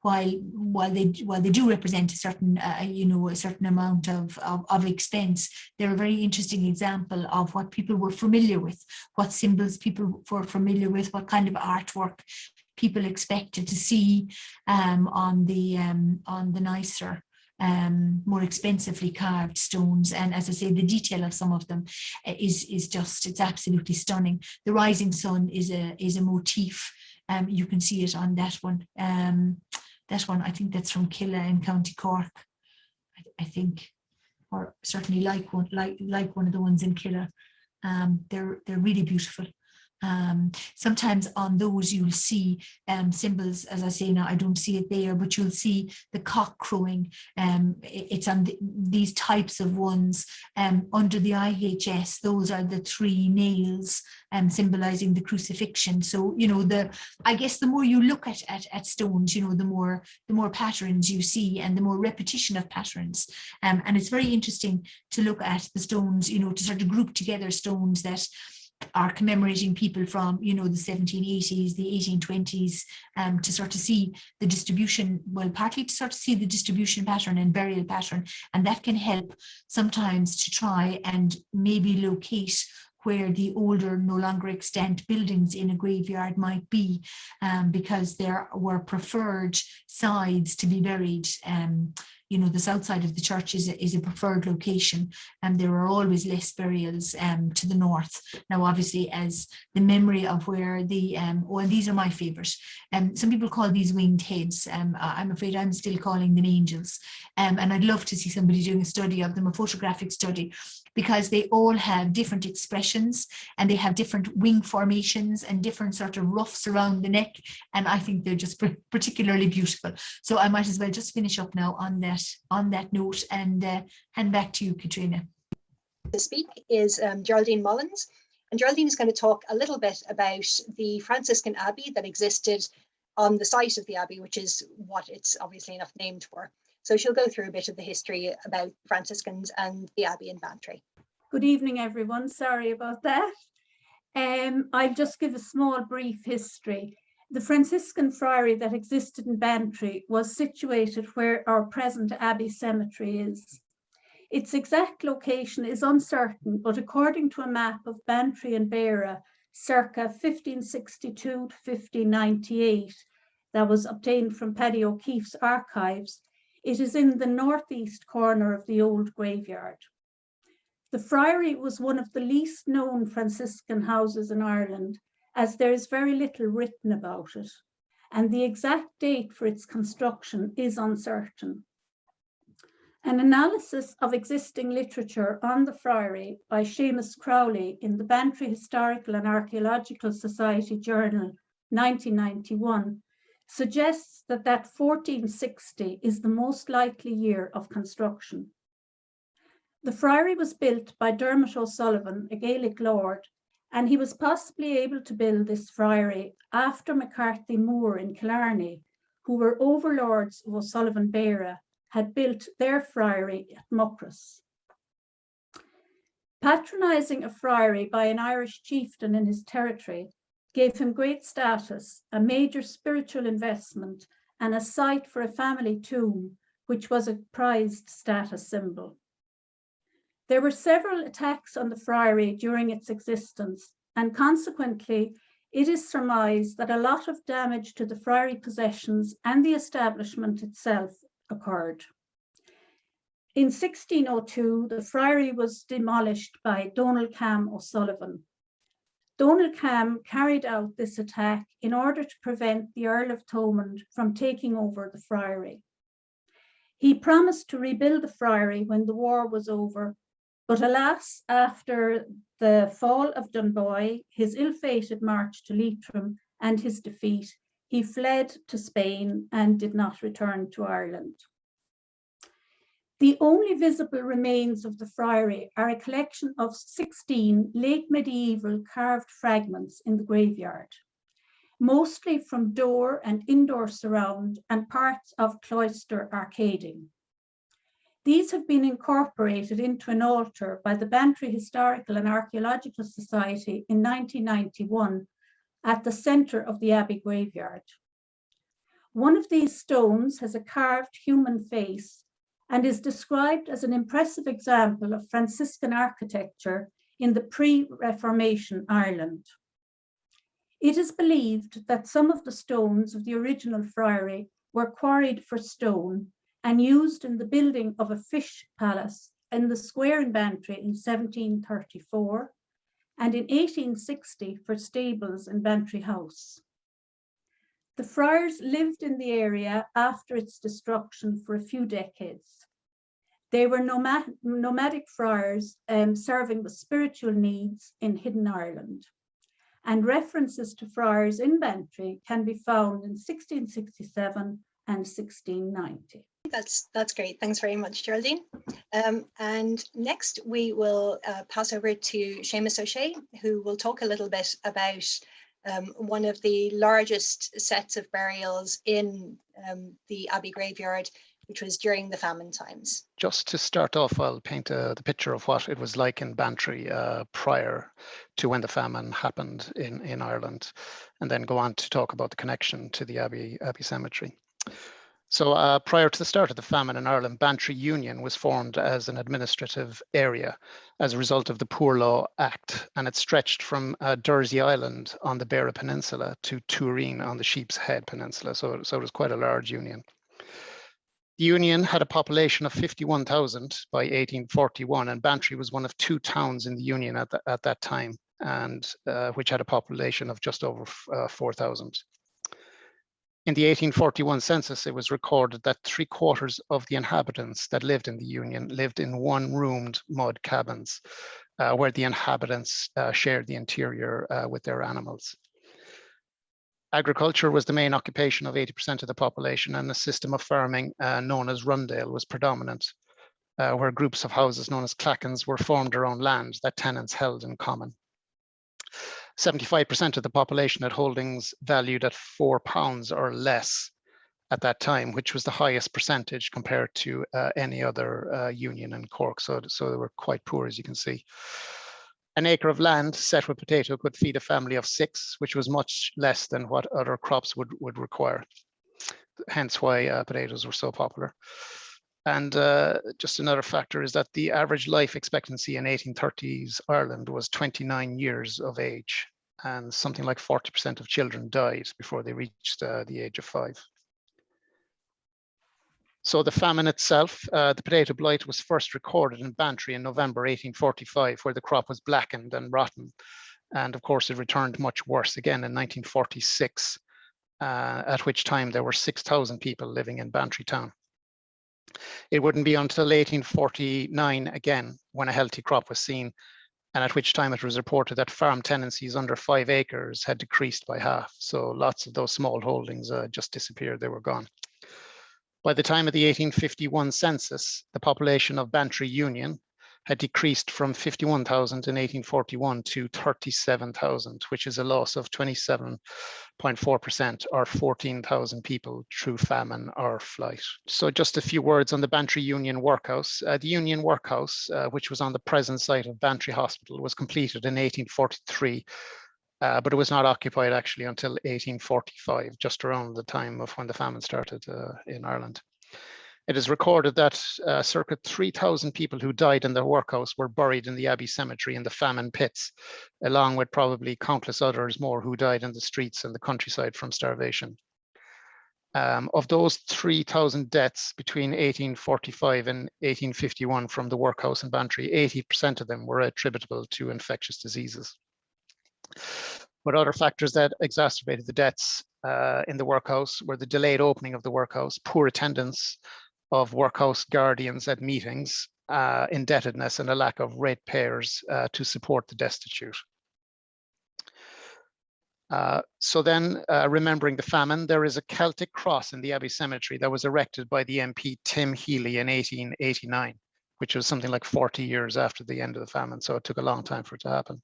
while they do represent a certain a certain amount of expense, they're a very interesting example of what people were familiar with, what symbols people were familiar with, what kind of artwork people expected to see on the nicer, more expensively carved stones. And as I say, the detail of some of them is just, it's absolutely stunning. The rising sun is a motif. You can see it on that one. That one, I think that's from Killa in County Cork, I think, or certainly like one of the ones in Killa. They're really beautiful. Sometimes on those you'll see symbols, as I say now, I don't see it there, but you'll see the cock crowing. It's on these types of ones under the IHS. Those are the three nails symbolizing the crucifixion. So, I guess the more you look at stones, the more patterns you see and the more repetition of patterns. And it's very interesting to look at the stones, to sort of group together stones that are commemorating people from, you know, the 1780s, the 1820s, to sort of see the distribution, well, partly to sort of see the distribution pattern and burial pattern, and that can help sometimes to try and maybe locate where the older, no longer extant buildings in a graveyard might be, because there were preferred sides to be buried. You know, the south side of the church is a preferred location, and there are always less burials to the north. Now, obviously, as the memory of where the, oh, and these are my favourite. Some people call these winged heads. I'm afraid I'm still calling them angels. And I'd love to see somebody doing a study of them, a photographic study, because they all have different expressions and they have different wing formations and different sort of ruffs around the neck. And I think they're just particularly beautiful. So I might as well just finish up now on that note and hand back to you, Cathriona. To speak is Geraldine Mullins. And Geraldine is going to talk a little bit about the Franciscan Abbey that existed on the site of the Abbey, which is what it's obviously enough named for. So she'll go through a bit of the history about Franciscans and the Abbey in Bantry. Good evening, everyone. Sorry about that. I'll just give a small brief history. The Franciscan friary that existed in Bantry was situated where our present Abbey Cemetery is. Its exact location is uncertain, but according to a map of Bantry and Beara, circa 1562 to 1598, that was obtained from Paddy O'Keefe's archives, it is in the northeast corner of the old graveyard. The friary was one of the least known Franciscan houses in Ireland, as there is very little written about it, and the exact date for its construction is uncertain. An analysis of existing literature on the friary by Seamus Crowley in the Bantry Historical and Archaeological Society Journal, 1991, suggests that 1460 is the most likely year of construction. The friary was built by Dermot O'Sullivan, a Gaelic lord, and he was possibly able to build this friary after McCarthy Moore in Killarney, who were overlords of O'Sullivan Beara, had built their friary at Muckross. Patronising a friary by an Irish chieftain in his territory gave him great status, a major spiritual investment, and a site for a family tomb, which was a prized status symbol. There were several attacks on the friary during its existence, and consequently, it is surmised that a lot of damage to the friary possessions and the establishment itself occurred. In 1602, the friary was demolished by Donald Cam O'Sullivan. Donald Cam carried out this attack in order to prevent the Earl of Thomond from taking over the friary. He promised to rebuild the friary when the war was over, but alas, after the fall of Dunboy, his ill-fated march to Leitrim, and his defeat, he fled to Spain and did not return to Ireland. The only visible remains of the friary are a collection of 16 late medieval carved fragments in the graveyard, mostly from door and indoor surround and parts of cloister arcading. These have been incorporated into an altar by the Bantry Historical and Archaeological Society in 1991 at the centre of the Abbey Graveyard. One of these stones has a carved human face and is described as an impressive example of Franciscan architecture in the pre-Reformation Ireland. It is believed that some of the stones of the original friary were quarried for stone and used in the building of a fish palace in the square in Bantry in 1734, and in 1860 for stables in Bantry House. The friars lived in the area after its destruction for a few decades. They were nomadic friars serving the spiritual needs in hidden Ireland. And references to friars in Bantry can be found in 1667 and 1690. That's great. Thanks very much, Geraldine. And next we will pass over to Seamus O'Shea, who will talk a little bit about one of the largest sets of burials in the Abbey Graveyard, which was during the famine times. Just to start off, I'll paint the picture of what it was like in Bantry prior to when the famine happened in Ireland, and then go on to talk about the connection to the Abbey Cemetery. So prior to the start of the famine in Ireland, Bantry Union was formed as an administrative area as a result of the Poor Law Act, and it stretched from Dursey Island on the Beara Peninsula to Turin on the Sheep's Head Peninsula, so it was quite a large union. The union had a population of 51,000 by 1841, and Bantry was one of 2 towns in the union at that time, and which had a population of just over 4,000. In the 1841 census, it was recorded that 3/4 of the inhabitants that lived in the union lived in one-roomed mud cabins, where the inhabitants shared the interior with their animals. Agriculture was the main occupation of 80% of the population, and a system of farming known as rundale was predominant, where groups of houses known as clachans were formed around land that tenants held in common. 75% of the population had holdings valued at £4 or less at that time, which was the highest percentage compared to any other union in Cork. So they were quite poor, as you can see. An acre of land set with potato could feed a family of 6, which was much less than what other crops would require. Hence why potatoes were so popular. And just another factor is that the average life expectancy in 1830s Ireland was 29 years of age, and something like 40% of children died before they reached the age of 5. So the famine itself, the potato blight was first recorded in Bantry in November 1845, where the crop was blackened and rotten. And of course, it returned much worse again in 1946, at which time there were 6,000 people living in Bantry town. It wouldn't be until 1849 again when a healthy crop was seen, and at which time it was reported that farm tenancies under 5 acres had decreased by half. So lots of those small holdings just disappeared, they were gone. By the time of the 1851 census, the population of Bantry Union had decreased from 51,000 in 1841 to 37,000, which is a loss of 27.4%, or 14,000 people through famine or flight. So just a few words on the Bantry Union Workhouse. The Union Workhouse, which was on the present site of Bantry Hospital, was completed in 1843, but it was not occupied actually until 1845, just around the time of when the famine started in Ireland. It is recorded that circa 3,000 people who died in the workhouse were buried in the Abbey Cemetery in the famine pits, along with probably countless others more who died in the streets and the countryside from starvation. Of those 3,000 deaths between 1845 and 1851 from the workhouse in Bantry, 80% of them were attributable to infectious diseases. But other factors that exacerbated the deaths in the workhouse were the delayed opening of the workhouse, poor attendance of workhouse guardians at meetings, indebtedness, and a lack of ratepayers to support the destitute. So then, remembering the famine, there is a Celtic cross in the Abbey Cemetery that was erected by the MP Tim Healy in 1889, which was something like 40 years after the end of the famine. So it took a long time for it to happen.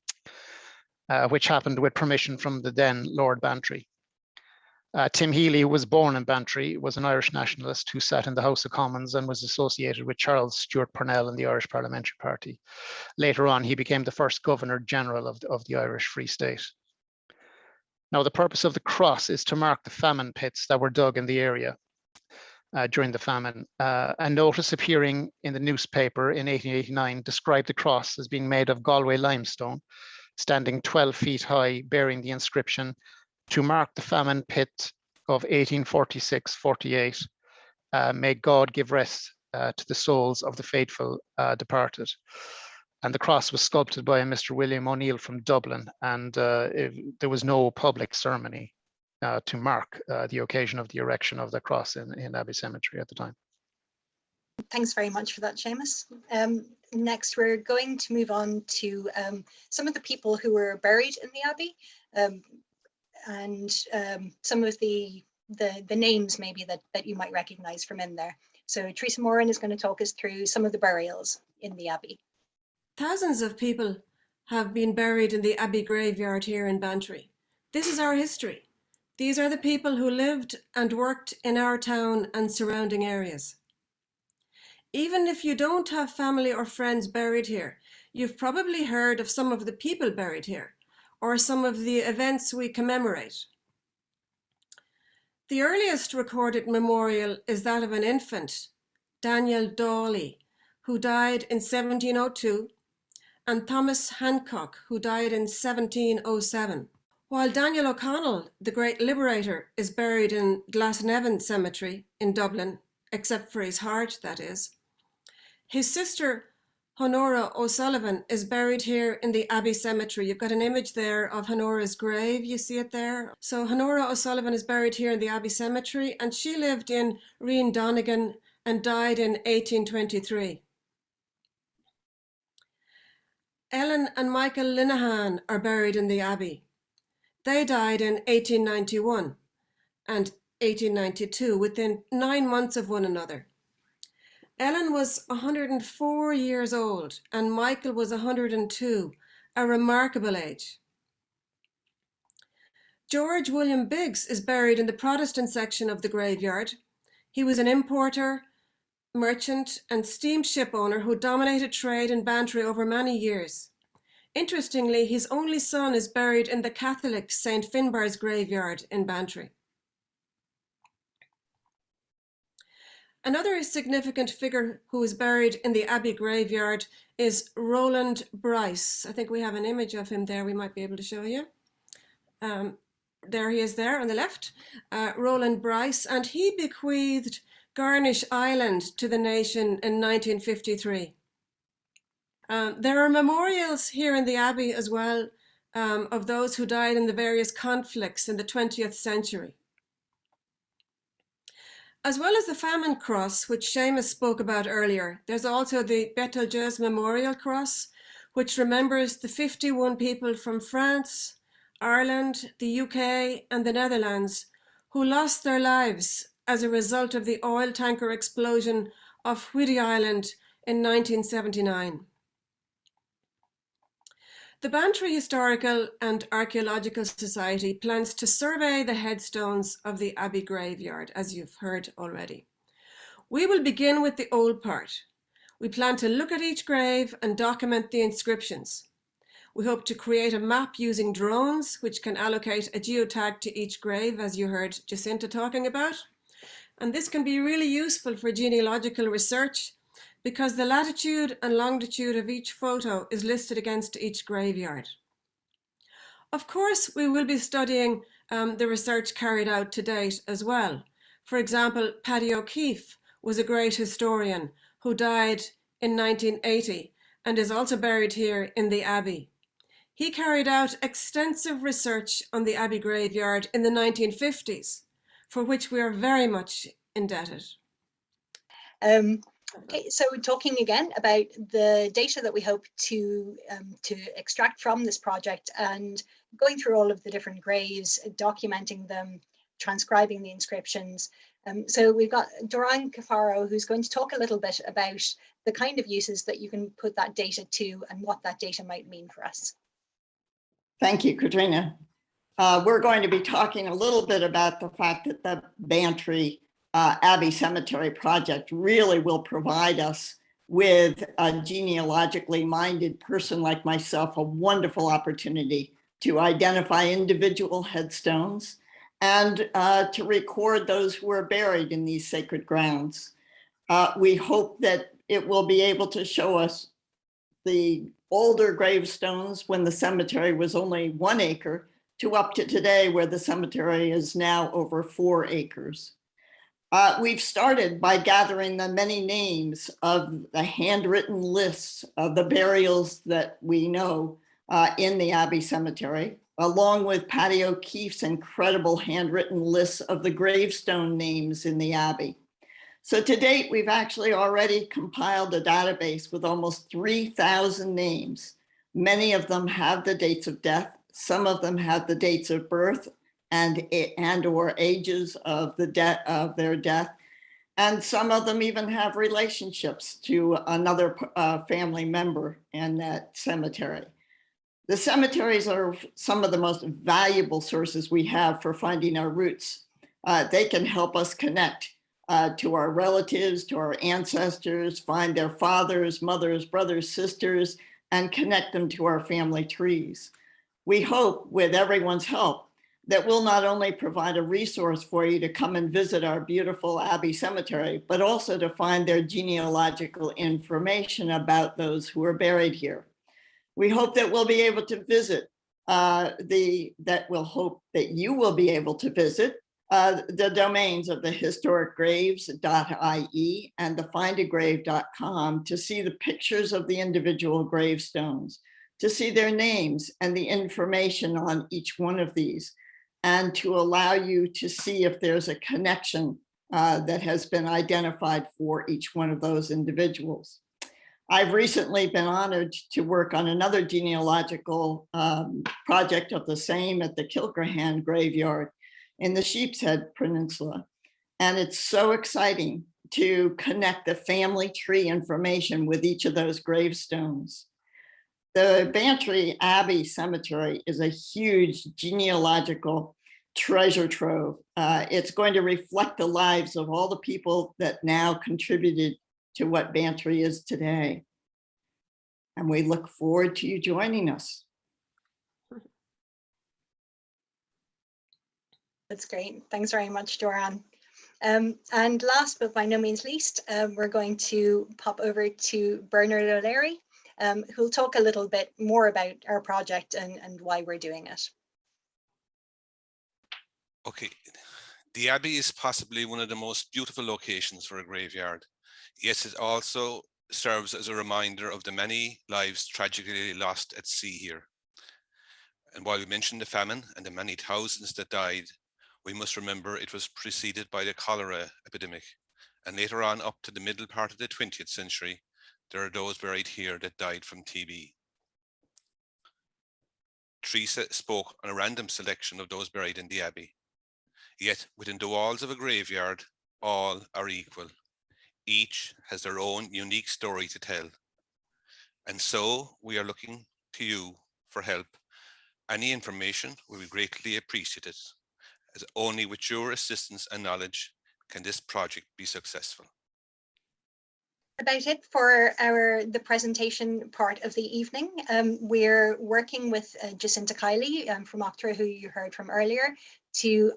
Which happened with permission from the then Lord Bantry. Tim Healy, who was born in Bantry, was an Irish nationalist who sat in the House of Commons and was associated with Charles Stewart Parnell in the Irish Parliamentary Party. Later on, he became the first Governor General of the Irish Free State. Now, the purpose of the cross is to mark the famine pits that were dug in the area during the famine. A notice appearing in the newspaper in 1889 described the cross as being made of Galway limestone, standing 12 feet high, bearing the inscription, "To mark the famine pit of 1846-48, may God give rest to the souls of the faithful departed." And the cross was sculpted by a Mr. William O'Neill from Dublin, and there was no public ceremony to mark the occasion of the erection of the cross in Abbey Cemetery at the time. Thanks very much for that, Seamus. Next, we're going to move on to some of the people who were buried in the Abbey, and some of the names maybe that you might recognize from in there. So Teresa Moran is going to talk us through some of the burials in the Abbey. Thousands of people have been buried in the Abbey Graveyard here in Bantry. This is our history. These are the people who lived and worked in our town and surrounding areas. Even if you don't have family or friends buried here, you've probably heard of some of the people buried here, or some of the events we commemorate. The earliest recorded memorial is that of an infant, Daniel Dawley, who died in 1702, and Thomas Hancock, who died in 1707. While Daniel O'Connell, the great liberator, is buried in Glasnevin Cemetery in Dublin, except for his heart, that is, his sister Honora O'Sullivan is buried here in the Abbey Cemetery. You've got an image there of Honora's grave, you see it there. So Honora O'Sullivan is buried here in the Abbey Cemetery, and she lived in Reen Donegan and died in 1823. Ellen and Michael Linehan are buried in the Abbey. They died in 1891 and 1892, within 9 months of one another. Ellen was 104 years old and Michael was 102, a remarkable age. George William Biggs is buried in the Protestant section of the graveyard. He was an importer, merchant, and steamship owner who dominated trade in Bantry over many years. Interestingly, his only son is buried in the Catholic St. Finbarr's graveyard in Bantry. Another significant figure who is buried in the Abbey Graveyard is Roland Bryce. I think we have an image of him there we might be able to show you. There he is there on the left, Roland Bryce, and he bequeathed Garnish Island to the nation in 1953. There are memorials here in the Abbey as well of those who died in the various conflicts in the 20th century. As well as the famine cross, which Seamus spoke about earlier, there's also the Betelgeuse Memorial Cross, which remembers the 51 people from France, Ireland, the UK, and the Netherlands who lost their lives as a result of the oil tanker explosion off Whiddy Island in 1979. The Bantry Historical and Archaeological Society plans to survey the headstones of the Abbey Graveyard, as you've heard already. We will begin with the old part. We plan to look at each grave and document the inscriptions. We hope to create a map using drones, which can allocate a geotag to each grave, as you heard Jacinta talking about. And this can be really useful for genealogical research, because the latitude and longitude of each photo is listed against each graveyard. Of course, we will be studying the research carried out to date as well. For example, Paddy O'Keefe was a great historian who died in 1980 and is also buried here in the Abbey. He carried out extensive research on the Abbey Graveyard in the 1950s, for which we are very much indebted. Okay, so talking again about the data that we hope to extract from this project and going through all of the different graves, documenting them, transcribing the inscriptions. So we've got Dorann Cafaro, who's going to talk a little bit about the kind of uses that you can put that data to and what that data might mean for us. Thank you, Cathriona. We're going to be talking a little bit about the fact that the Bantry Abbey Cemetery Project really will provide us with a genealogically minded person like myself a wonderful opportunity to identify individual headstones and to record those who are buried in these sacred grounds. We hope that it will be able to show us the older gravestones when the cemetery was only 1 acre to up to today where the cemetery is now over 4 acres. We've started by gathering the many names of the handwritten lists of the burials that we know in the Abbey Cemetery, along with Paddy O'Keefe's incredible handwritten lists of the gravestone names in the Abbey. So to date, we've actually already compiled a database with almost 3,000 names. Many of them have the dates of death. Some of them have the dates of birth and or ages of their death. And some of them even have relationships to another family member in that cemetery. The cemeteries are some of the most valuable sources we have for finding our roots. They can help us connect to our relatives, to our ancestors, find their fathers, mothers, brothers, sisters, and connect them to our family trees. We hope, with everyone's help, that we'll not only provide a resource for you to come and visit our beautiful Abbey Cemetery, but also to find their genealogical information about those who are buried here. We hope that we'll be able to visit we'll hope that you will be able to visit the domains of the historicgraves.ie and the findagrave.com to see the pictures of the individual gravestones, to see their names and the information on each one of these, and to allow you to see if there's a connection that has been identified for each one of those individuals. I've recently been honored to work on another genealogical project of the same at the Kilcrahan Graveyard in the Sheepshead Peninsula. And it's so exciting to connect the family tree information with each of those gravestones. The Bantry Abbey Cemetery is a huge genealogical treasure trove. It's going to reflect the lives of all the people that now contributed to what Bantry is today. And we look forward to you joining us. That's great. Thanks very much, Dorann. And last but by no means least, we're going to pop over to Bernard O'Leary, who'll talk a little bit more about our project and why we're doing it. Okay, the Abbey is possibly one of the most beautiful locations for a graveyard. Yes, it also serves as a reminder of the many lives tragically lost at sea here. And while we mentioned the famine and the many thousands that died, we must remember it was preceded by the cholera epidemic. And later on, up to the middle part of the 20th century, there are those buried here that died from TB. Teresa spoke on a random selection of those buried in the Abbey. Yet within the walls of a graveyard, all are equal. Each has their own unique story to tell. And so we are looking to you for help. Any information will be greatly appreciated, as only with your assistance and knowledge can this project be successful. About it for the presentation part of the evening. We're working with Jacinta Kiely from Eachtra, who you heard from earlier,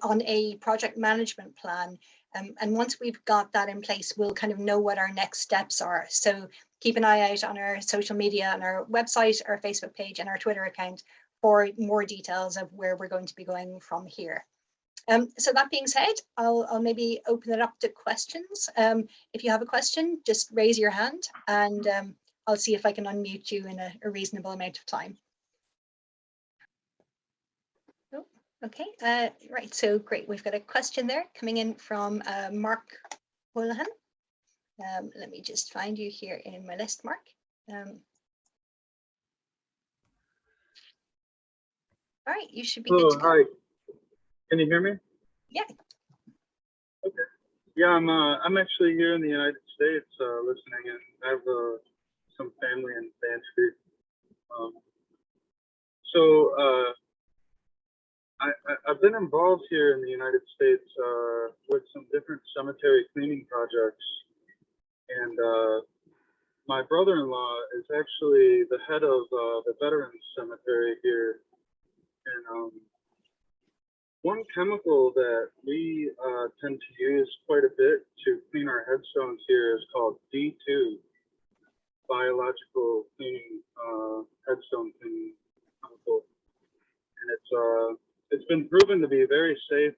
on a project management plan. And once we've got that in place, we'll kind of know what our next steps are. So keep an eye out on our social media, on our website, our Facebook page, and our Twitter account for more details of where we're going to be going from here. So that being said, I'll maybe open it up to questions. If you have a question, just raise your hand and I'll see if I can unmute you in a reasonable amount of time. Oh, okay, right, so great. We've got a question there coming in from Mark Houlihan. Let me just find you here in my list, Mark. All right, you should be good to go. Hi. Can you hear me? Yeah. Okay. Yeah, I'm actually here in the United States listening, and I have some family in Bantry. I've been involved here in the United States with some different cemetery cleaning projects, and my brother-in-law is actually the head of the Veterans Cemetery here, and one chemical that we tend to use quite a bit to clean our headstones here is called D2, biological cleaning, headstone cleaning chemical. And it's been proven to be very safe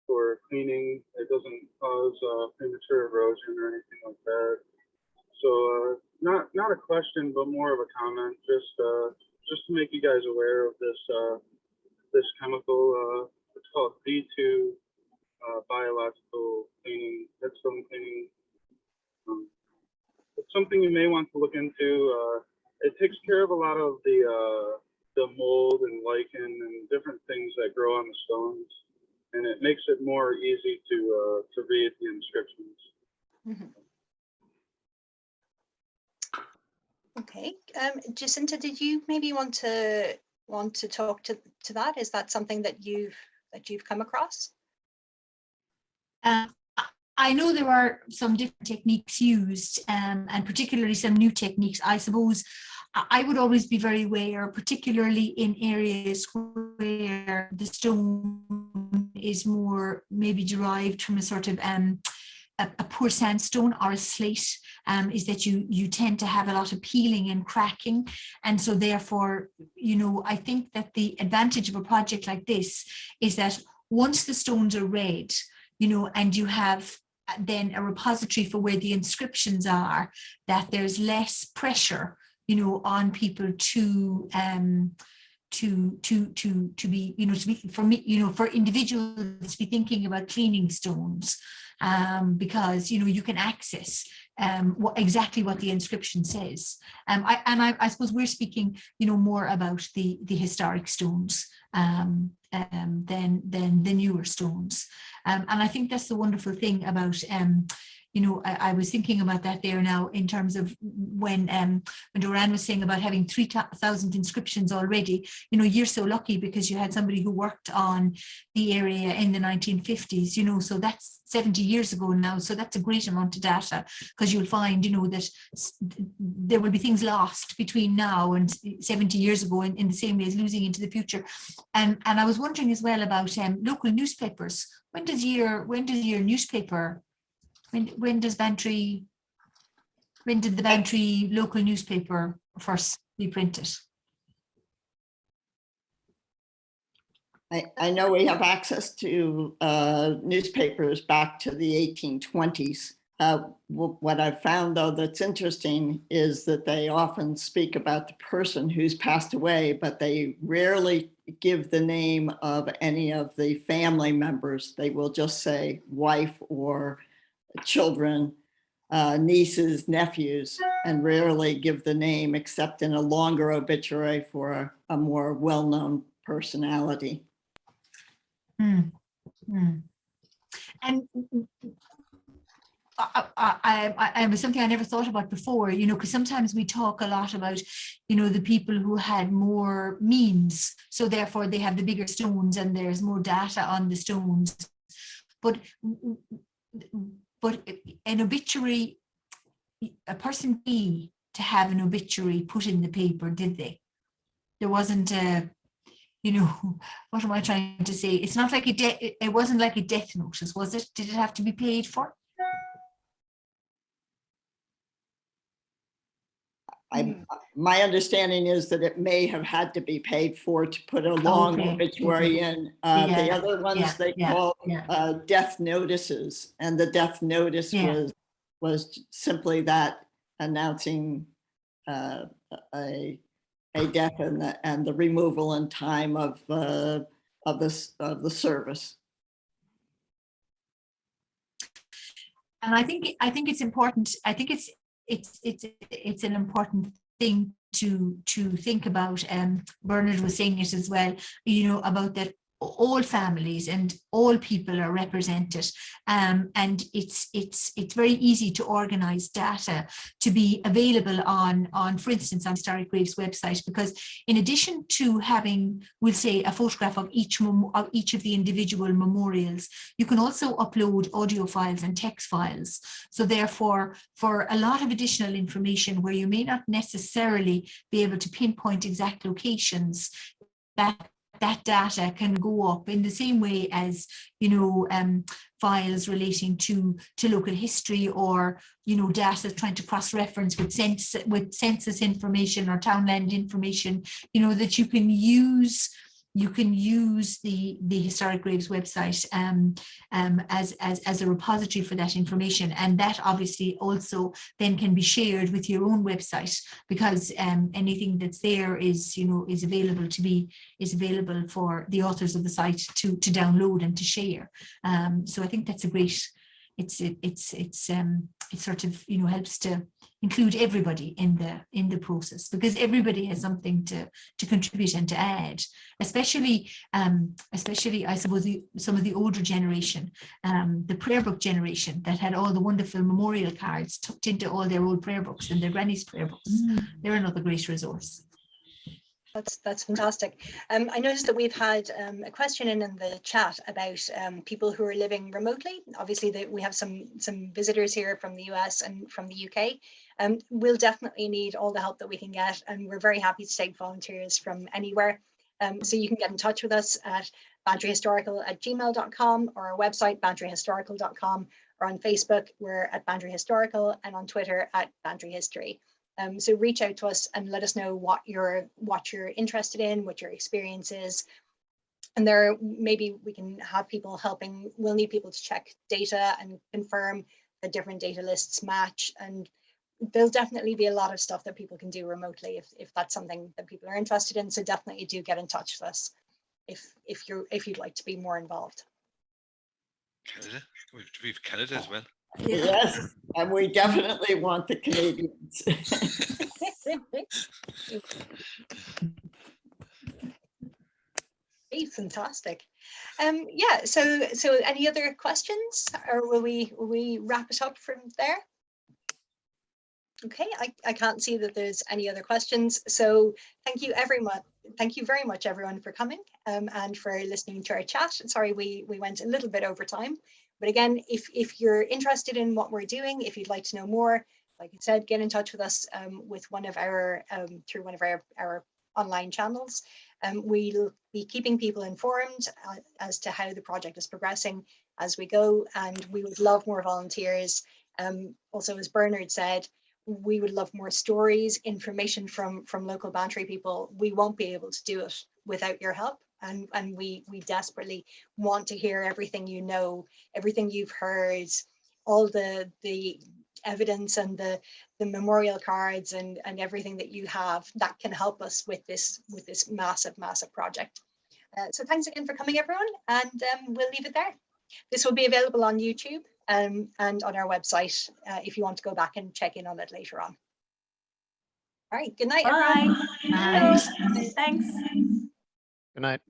for cleaning. It doesn't cause premature erosion or anything like that. So not a question, but more of a comment, just to make you guys aware of this chemical. It's called D2, biological cleaning, headstone cleaning. It's something you may want to look into. It takes care of a lot of the mold and lichen and different things that grow on the stones, and it makes it more easy to read the inscriptions. Mm-hmm. Okay, Jacinta, did you maybe want to talk to that? Is that something that you've come across? I know there are some different techniques used, and particularly some new techniques. I suppose I would always be very aware, particularly in areas where the stone is more maybe derived from a sort of a poor sandstone or a slate, is that you tend to have a lot of peeling and cracking. And so therefore, you know, I think that the advantage of a project like this is that once the stones are read, you know, and you have then a repository for where the inscriptions are, that there's less pressure, you know, on people to be, you know, to be, for me, you know, for individuals to be thinking about cleaning stones, because, you know, you can access exactly what the inscription says. I suppose we're speaking, you know, more about the historic stones than the newer stones. And I think that's the wonderful thing about, you know, I was thinking about that there now in terms of when Dorann was saying about having 3,000 inscriptions already. You know, you're so lucky because you had somebody who worked on the area in the 1950s, you know, so that's 70 years ago now. So that's a great amount of data, because you'll find, you know, that there will be things lost between now and 70 years ago in the same way as losing into the future. And I was wondering as well about local newspapers. When did your newspaper, when did the Bantry local newspaper first be printed? I know we have access to newspapers back to the 1820s. What I've found, though, that's interesting is that they often speak about the person who's passed away, but they rarely give the name of any of the family members. They will just say wife or children, nieces, nephews, and rarely give the name except in a longer obituary for a more well-known personality. And I was something I never thought about before, you know, because sometimes we talk a lot about, you know, the people who had more means, so therefore they have the bigger stones and there's more data on the stones. But an obituary, a person need to have an obituary put in the paper, did they? There wasn't a, you know, what am I trying to say? It's not like it wasn't like a death notice, was it? Did it have to be paid for? My understanding is that it may have had to be paid for to put a long obituary in. The other ones they call death notices, and the death notice was simply that, announcing a death and the removal in time of the service. And I think it's important. I think it's an important thing to think about. Bernard was saying it as well, you know, about that all families and all people are represented, and it's very easy to organize data to be available on for instance on Historic Graves website, because in addition to having, we'll say, a photograph of each of the individual memorials, you can also upload audio files and text files. So therefore, for a lot of additional information where you may not necessarily be able to pinpoint exact locations, that data can go up in the same way as, you know, files relating to local history, or, you know, data trying to cross-reference with census information or townland information, you know, that you can use the Historic Graves website as a repository for that information, and that obviously also then can be shared with your own website, because anything that's there is, you know, is available for the authors of the site to download and to share. So I think that's a great. It sort of, you know, helps to include everybody in the process, because everybody has something to contribute and to add, especially I suppose some of the older generation, the prayer book generation that had all the wonderful memorial cards tucked into all their old prayer books and their granny's prayer books. They're another great resource. That's fantastic. I noticed that we've had a question in the chat about people who are living remotely. Obviously, we have some visitors here from the US and from the UK. We'll definitely need all the help that we can get, and we're very happy to take volunteers from anywhere. So you can get in touch with us at bantryhistorical@gmail.com, or our website bantryhistorical.com, or on Facebook we're at Bantry Historical, and on Twitter at Bantry History. So reach out to us and let us know what you're interested in, what your experience is. And there, maybe we can have people helping. We'll need people to check data and confirm that different data lists match. And there'll definitely be a lot of stuff that people can do remotely if that's something that people are interested in. So definitely do get in touch with us if you'd like to be more involved. Canada, we've Canada as well. Yes, and we definitely want the Canadians. Fantastic. Yeah, so any other questions, or will we wrap it up from there? Okay, I can't see that there's any other questions. So thank you everyone. Thank you very much everyone for coming and for listening to our chat. Sorry we went a little bit over time. But again, if you're interested in what we're doing, if you'd like to know more, like I said, get in touch with us with one of our through one of our online channels. We'll be keeping people informed as to how the project is progressing as we go, and we would love more volunteers. Also, as Bernard said, we would love more stories, information from local Bantry people. We won't be able to do it without your help. And we desperately want to hear everything you know, everything you've heard, all the evidence and the memorial cards and everything that you have that can help us with this massive project. So thanks again for coming, everyone, and we'll leave it there. This will be available on YouTube and on our website if you want to go back and check in on it later on. All right, good night, everyone. Bye. Bye. Thanks. Good night.